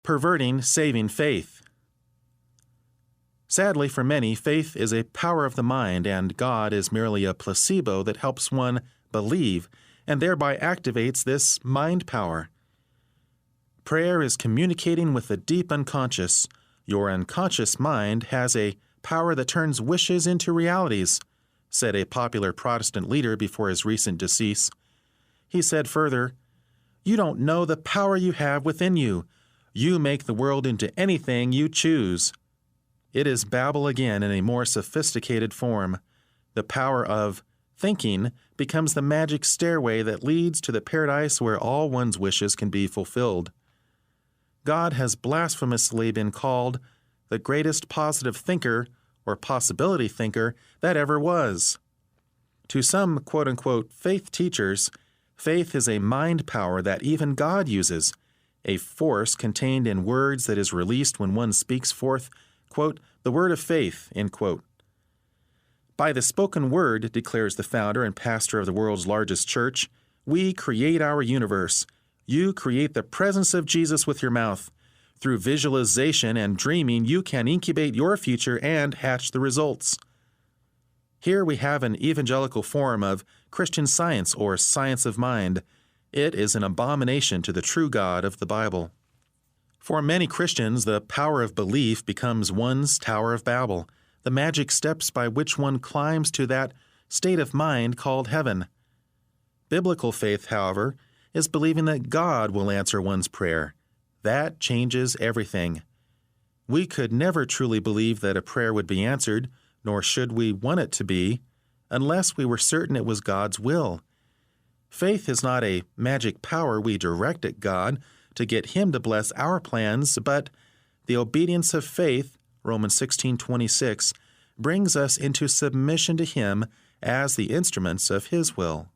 Perverting saving faith. Sadly for many, faith is a power of the mind, and God is merely a placebo that helps one believe and thereby activates this mind power. Prayer is communicating with the deep unconscious. Your unconscious mind has a power that turns wishes into realities, said a popular Protestant leader before his recent decease. He said further, "You don't know the power you have within you. You make the world into anything you choose." It is Babel again in a more sophisticated form. The power of thinking becomes the magic stairway that leads to the paradise where all one's wishes can be fulfilled. God has blasphemously been called the greatest positive thinker or possibility thinker that ever was. To some quote-unquote faith teachers, faith is a mind power that even God uses, a force contained in words that is released when one speaks forth, quote, the word of faith, end quote. By the spoken word, declares the founder and pastor of the world's largest church, we create our universe. You create the presence of Jesus with your mouth. Through visualization and dreaming, you can incubate your future and hatch the results. Here we have an evangelical form of Christian Science or science of mind. It is an abomination to the true God of the Bible. For many Christians, the power of belief becomes one's Tower of Babel, the magic steps by which one climbs to that state of mind called heaven. Biblical faith, however, is believing that God will answer one's prayer. That changes everything. We could never truly believe that a prayer would be answered, nor should we want it to be, unless we were certain it was God's will. Faith is not a magic power we direct at God to get Him to bless our plans, but the obedience of faith, Romans 16:26, brings us into submission to Him as the instruments of His will.